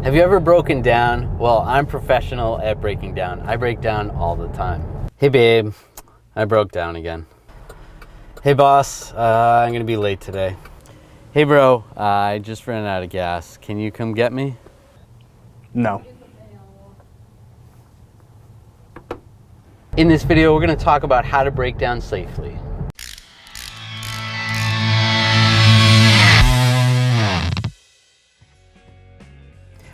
Have you ever broken down? Well, I'm professional at breaking down. I break down all the time. Hey babe, I broke down again. Hey boss, I'm gonna be late today. Hey bro, I just ran out of gas. Can you come get me? No. In this video, we're gonna talk about how to break down safely.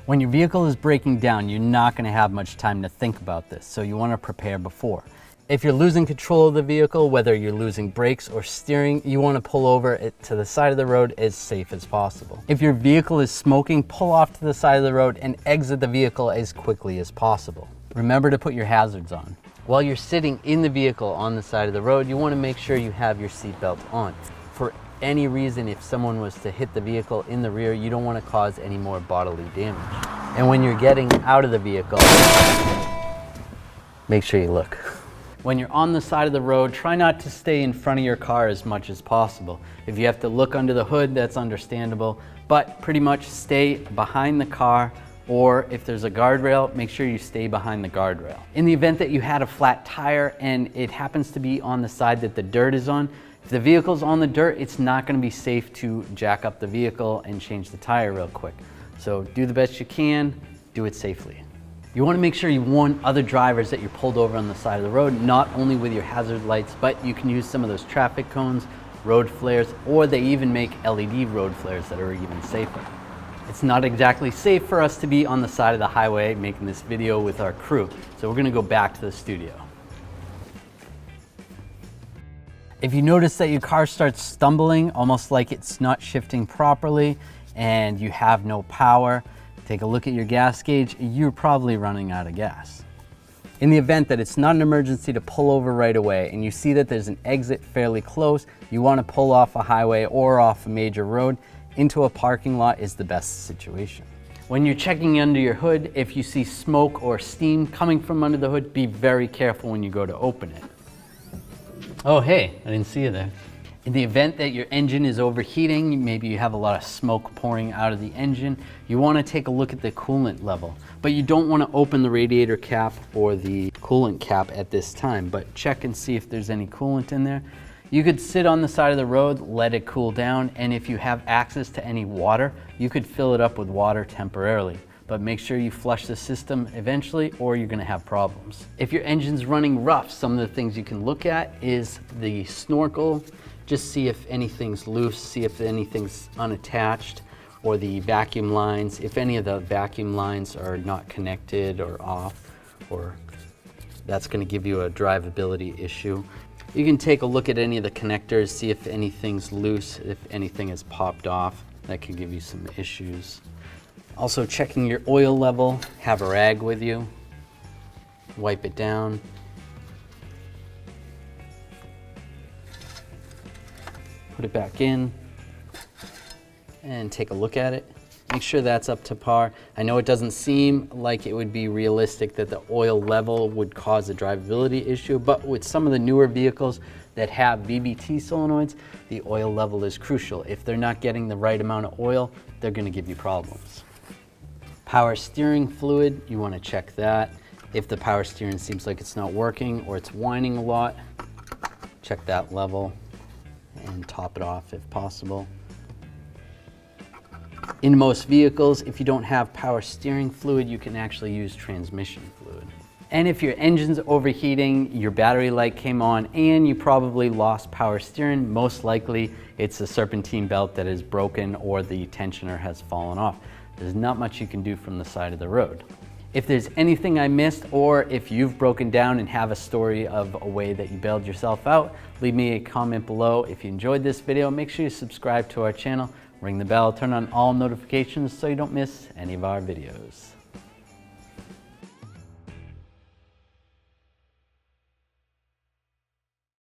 When your vehicle is breaking down, you're not going to have much time to think about this, so you want to prepare before. If you're losing control of the vehicle, whether you're losing brakes or steering, you want to pull over it to the side of the road as safe as possible. If your vehicle is smoking, pull off to the side of the road and exit the vehicle as quickly as possible. Remember to put your hazards on. While you're sitting in the vehicle on the side of the road, you want to make sure you have your seatbelt on. For any reason, if someone was to hit the vehicle in the rear, you don't want to cause any more bodily damage. And when you're getting out of the vehicle, make sure you look. When you're on the side of the road, try not to stay in front of your car as much as possible. If you have to look under the hood, that's understandable, but pretty much stay behind the car, or if there's a guardrail, make sure you stay behind the guardrail. In the event that you had a flat tire and it happens to be on the side that the dirt is on, if the vehicle's on the dirt, it's not going to be safe to jack up the vehicle and change the tire real quick. So do the best you can, do it safely. You want to make sure you warn other drivers that you're pulled over on the side of the road, not only with your hazard lights, but you can use some of those traffic cones, road flares, or they even make LED road flares that are even safer. It's not exactly safe for us to be on the side of the highway making this video with our crew, so we're going to go back to the studio. If you notice that your car starts stumbling, almost like it's not shifting properly, and you have no power, take a look at your gas gauge, you're probably running out of gas. In the event that it's not an emergency to pull over right away and you see that there's an exit fairly close, you want to pull off a highway or off a major road into a parking lot is the best situation. When you're checking under your hood, if you see smoke or steam coming from under the hood, be very careful when you go to open it. Oh, hey, I didn't see you there. In the event that your engine is overheating, maybe you have a lot of smoke pouring out of the engine, you want to take a look at the coolant level. But you don't want to open the radiator cap or the coolant cap at this time, but check and see if there's any coolant in there. You could sit on the side of the road, let it cool down, and if you have access to any water, you could fill it up with water temporarily. But make sure you flush the system eventually or you're going to have problems. If your engine's running rough, some of the things you can look at is the snorkel. Just see if anything's loose, see if anything's unattached, or the vacuum lines. If any of the vacuum lines are not connected or off, or that's going to give you a drivability issue. You can take a look at any of the connectors, see if anything's loose, if anything has popped off. That could give you some issues. Also checking your oil level, have a rag with you, wipe it down. Put it back in and take a look at it. Make sure that's up to par. I know it doesn't seem like it would be realistic that the oil level would cause a drivability issue, but with some of the newer vehicles that have VVT solenoids, the oil level is crucial. If they're not getting the right amount of oil, they're going to give you problems. Power steering fluid, you want to check that. If the power steering seems like it's not working or it's whining a lot, check that level and top it off if possible. In most vehicles, if you don't have power steering fluid, you can actually use transmission fluid. And if your engine's overheating, your battery light came on, and you probably lost power steering, most likely it's a serpentine belt that is broken or the tensioner has fallen off. There's not much you can do from the side of the road. If there's anything I missed, or if you've broken down and have a story of a way that you bailed yourself out, leave me a comment below. If you enjoyed this video, make sure you subscribe to our channel, ring the bell, turn on all notifications so you don't miss any of our videos.